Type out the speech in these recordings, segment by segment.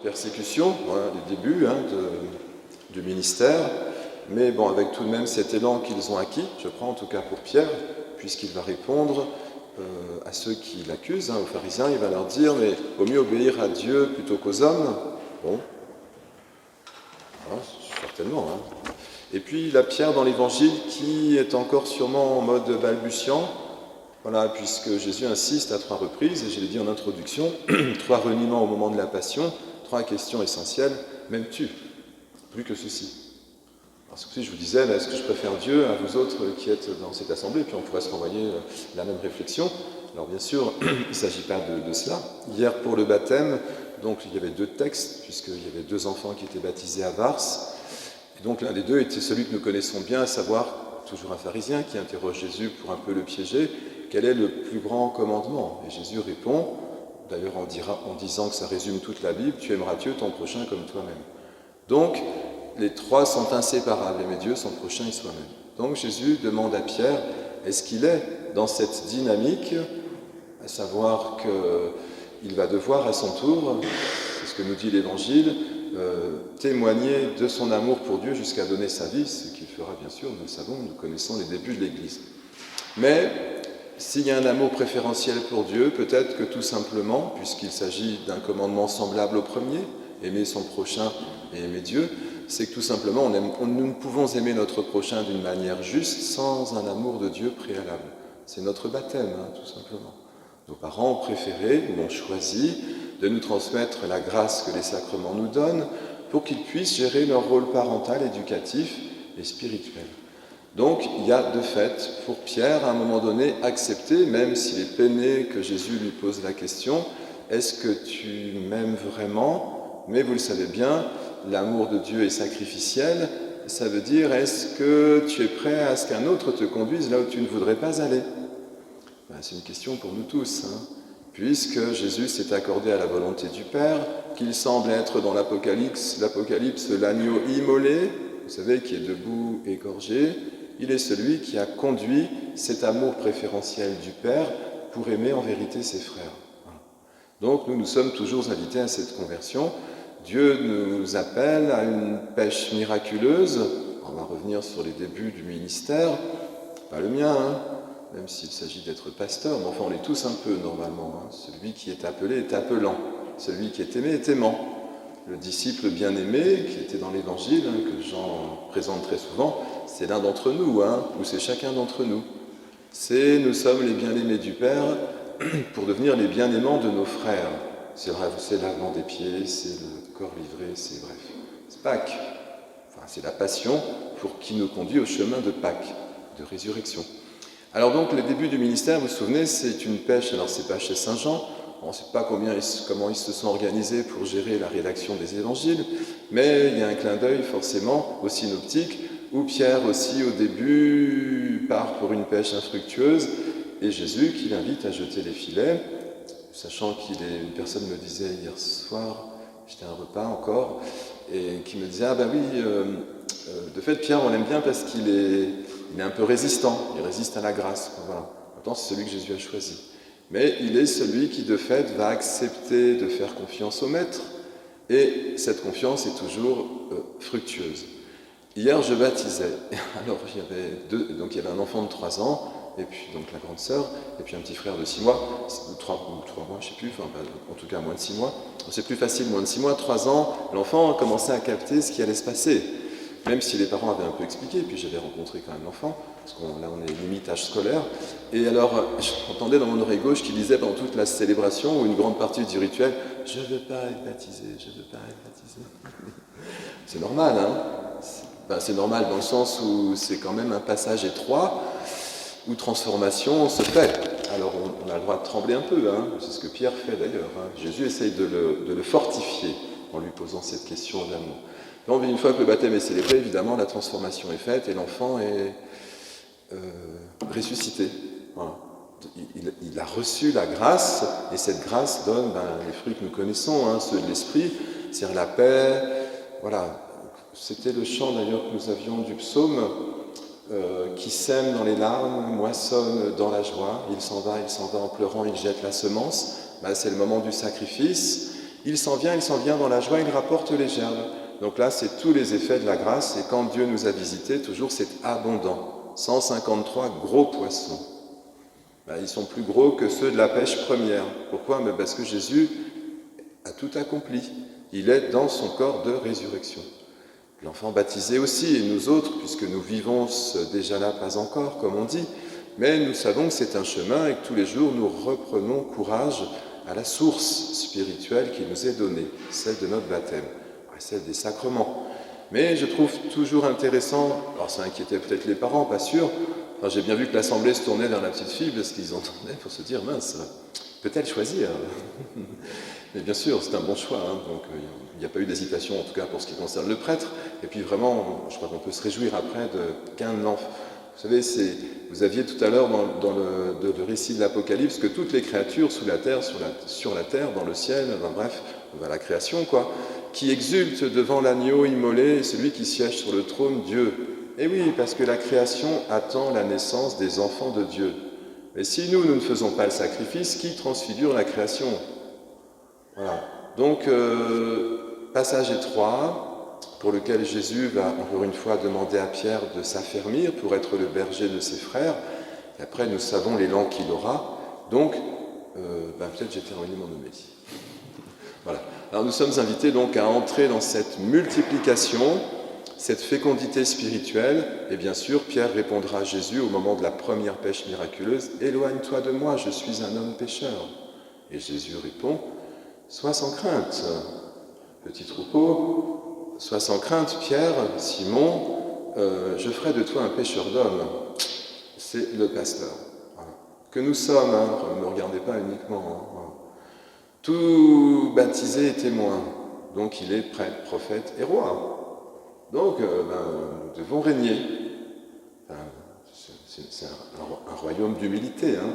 persécution, voilà, les débuts du ministère, mais bon, avec tout de même cet élan qu'ils ont acquis, je crois en tout cas pour Pierre, puisqu'il va répondre à ceux qui l'accusent, aux pharisiens, il va leur dire, mais vaut mieux obéir à Dieu plutôt qu'aux hommes. Bon, voilà, certainement. Et puis la Pierre dans l'Évangile qui est encore sûrement en mode balbutiant, voilà, puisque Jésus insiste à 3 reprises, et je l'ai dit en introduction, 3 reniements au moment de la Passion, 3 questions essentielles, m'aimes-tu? Plus que ceci. Parce que si je vous disais, est-ce que je préfère Dieu à vous autres qui êtes dans cette assemblée, puis on pourrait se renvoyer la même réflexion. Alors bien sûr, il ne s'agit pas de cela. Hier pour le baptême, donc il y avait 2 textes, puisqu'il y avait 2 enfants qui étaient baptisés à Vars. Et donc l'un des 2 était celui que nous connaissons bien, à savoir toujours un pharisien qui interroge Jésus pour un peu le piéger, quel est le plus grand commandement? Et Jésus répond, d'ailleurs en disant que ça résume toute la Bible, tu aimeras Dieu, ton prochain comme toi-même. Donc, les 3 sont inséparables, aimer Dieu, son prochain et soi-même. Donc Jésus demande à Pierre, est-ce qu'il est dans cette dynamique, à savoir qu'il va devoir à son tour, c'est ce que nous dit l'Évangile, témoigner de son amour pour Dieu jusqu'à donner sa vie, ce qu'il fera bien sûr, nous le savons, nous connaissons les débuts de l'Église. Mais s'il y a un amour préférentiel pour Dieu, peut-être que tout simplement, puisqu'il s'agit d'un commandement semblable au premier, aimer son prochain et aimer Dieu, c'est que tout simplement, nous ne pouvons aimer notre prochain d'une manière juste sans un amour de Dieu préalable. C'est notre baptême, tout simplement. Nos parents ont préféré, ou ont choisi, de nous transmettre la grâce que les sacrements nous donnent pour qu'ils puissent gérer leur rôle parental, éducatif et spirituel. Donc, il y a de fait, pour Pierre, à un moment donné, accepté, même s'il est peiné que Jésus lui pose la question, est-ce que tu m'aimes vraiment? Mais vous le savez bien, l'amour de Dieu est sacrificiel, ça veut dire, est-ce que tu es prêt à ce qu'un autre te conduise là où tu ne voudrais pas aller? C'est une question pour nous tous, puisque Jésus s'est accordé à la volonté du Père, qu'il semble être dans l'Apocalypse l'agneau immolé, vous savez, qui est debout, égorgé. Il est celui qui a conduit cet amour préférentiel du Père pour aimer en vérité ses frères. Donc nous sommes toujours invités à cette conversion. Dieu nous appelle à une pêche miraculeuse. On va revenir sur les débuts du ministère. Pas le mien, même s'il s'agit d'être pasteur, mais enfin on l'est tous un peu normalement. Celui qui est appelé est appelant. Celui qui est aimé est aimant. Le disciple bien-aimé, qui était dans l'Évangile, que Jean présente très souvent, c'est l'un d'entre nous, ou c'est chacun d'entre nous. Nous sommes les bien-aimés du Père pour devenir les bien-aimants de nos frères. C'est le lavement des pieds, c'est le corps livré, c'est bref. C'est Pâques. Enfin, c'est la passion qui nous conduit au chemin de Pâques, de résurrection. Alors donc, le début du ministère, vous vous souvenez, c'est une pêche, alors c'est pas chez Saint Jean, on ne sait pas comment ils se sont organisés pour gérer la rédaction des évangiles, mais il y a un clin d'œil forcément au synoptique, où Pierre aussi au début part pour une pêche infructueuse, et Jésus qui l'invite à jeter les filets, sachant une personne me disait hier soir, j'étais à un repas encore, et qui me disait, de fait Pierre on l'aime bien parce qu'il est un peu résistant, il résiste à la grâce, voilà. Pourtant c'est celui que Jésus a choisi. Mais il est celui qui, de fait, va accepter de faire confiance au Maître, et cette confiance est toujours fructueuse. Hier, je baptisais. Alors, il y avait un enfant de 3 ans, et puis donc la grande sœur, et puis un petit frère de 6 mois, 3 mois, je ne sais plus, en tout cas moins de 6 mois. C'est plus facile, moins de 6 mois, 3 ans, l'enfant commençait à capter ce qui allait se passer. Même si les parents avaient un peu expliqué, puis j'avais rencontré quand même l'enfant, parce là on est limite âge scolaire, et alors j'entendais dans mon oreille gauche qu'il disait pendant toute la célébration, ou une grande partie du rituel, « Je ne veux pas être baptisé, je ne veux pas être baptisé. » C'est normal, c'est normal dans le sens où c'est quand même un passage étroit, où transformation se fait. Alors on a le droit de trembler un peu, c'est ce que Pierre fait d'ailleurs. Jésus essaye de le fortifier en lui posant cette question d'amour. Donc, une fois que le baptême est célébré, évidemment, la transformation est faite et l'enfant est ressuscité. Voilà. Il a reçu la grâce, et cette grâce donne les fruits que nous connaissons, ceux de l'esprit, c'est-à-dire la paix. Voilà. C'était le chant d'ailleurs que nous avions du psaume qui sème dans les larmes, moissonne dans la joie. Il s'en va en pleurant, il jette la semence. C'est le moment du sacrifice. il s'en vient dans la joie, il rapporte les gerbes. Donc là, c'est tous les effets de la grâce, et quand Dieu nous a visités, toujours c'est abondant. 153 gros poissons. Ben, ils sont plus gros que ceux de la pêche première. Pourquoi? Mais parce que Jésus a tout accompli. Il est dans son corps de résurrection. L'enfant baptisé aussi, et nous autres, puisque nous vivons déjà là, pas encore, comme on dit, mais nous savons que c'est un chemin et que tous les jours nous reprenons courage à la source spirituelle qui nous est donnée, celle de notre baptême, celle des sacrements. Mais je trouve toujours intéressant, alors ça inquiétait peut-être les parents, pas sûr, alors j'ai bien vu que l'assemblée se tournait vers la petite fille parce qu'ils entendaient pour se dire, mince, peut-elle choisir? Mais bien sûr, c'est un bon choix, hein, donc il n'y a pas eu d'hésitation, en tout cas pour ce qui concerne le prêtre. Et puis vraiment, je crois qu'on peut se réjouir après qu'un enfant... Vous savez, vous aviez tout à l'heure dans le récit de l'Apocalypse que toutes les créatures sous la terre, sur la terre, dans le ciel, enfin, bref, la création, quoi, qui exultent devant l'agneau immolé, celui qui siège sur le trône, Dieu. Et oui, parce que la création attend la naissance des enfants de Dieu. Mais si nous ne faisons pas le sacrifice, qui transfigure la création? Voilà. Donc, passage étroit, pour lequel Jésus va encore une fois demander à Pierre de s'affermir pour être le berger de ses frères. Et après, nous savons l'élan qu'il aura. Donc, peut-être j'ai terminé mon homélie. Voilà. Alors, nous sommes invités donc à entrer dans cette multiplication, cette fécondité spirituelle. Et bien sûr, Pierre répondra à Jésus au moment de la première pêche miraculeuse, « Éloigne-toi de moi, je suis un homme pécheur. » Et Jésus répond, « Sois sans crainte, petit troupeau, sois sans crainte, Pierre, Simon, je ferai de toi un pêcheur d'hommes. » C'est le pasteur. Voilà. Que nous sommes, hein, ne me regardez pas uniquement. Hein, voilà. Tout baptisé est témoin, donc il est prêtre, prophète et roi. Donc nous devons régner. C'est un royaume d'humilité. Hein.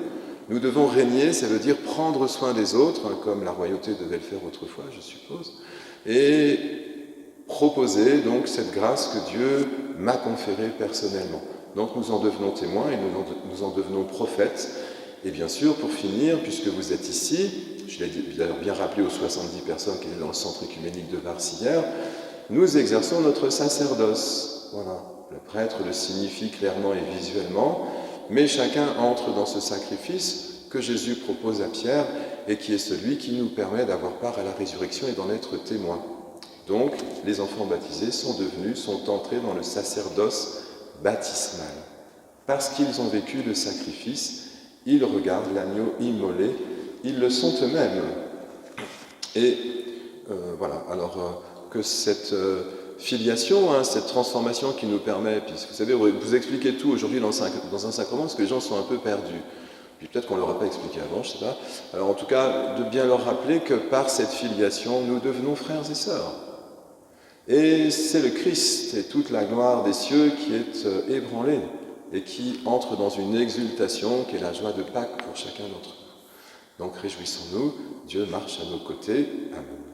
Nous devons régner, ça veut dire prendre soin des autres, hein, comme la royauté devait le faire autrefois, je suppose, et proposer donc cette grâce que Dieu m'a conférée personnellement. Donc nous en devenons témoins et nous en devenons prophètes. Et bien sûr, pour finir, puisque vous êtes ici, je l'ai d'ailleurs bien rappelé aux 70 personnes qui étaient dans le centre œcuménique de Vars hier, nous exerçons notre sacerdoce. Voilà. Le prêtre le signifie clairement et visuellement, mais chacun entre dans ce sacrifice que Jésus propose à Pierre et qui est celui qui nous permet d'avoir part à la résurrection et d'en être témoins. Donc, les enfants baptisés sont entrés dans le sacerdoce baptismal. Parce qu'ils ont vécu le sacrifice, ils regardent l'agneau immolé, ils le sont eux-mêmes. Et voilà, alors que cette filiation, hein, cette transformation qui nous permet, puis vous savez, vous expliquez tout aujourd'hui dans un sacrement, parce que les gens sont un peu perdus. Puis peut-être qu'on ne leur a pas expliqué avant, je ne sais pas. Alors en tout cas, de bien leur rappeler que par cette filiation, nous devenons frères et sœurs. Et c'est le Christ et toute la gloire des cieux qui est ébranlée et qui entre dans une exultation qui est la joie de Pâques pour chacun d'entre nous. Donc réjouissons-nous, Dieu marche à nos côtés. Amen.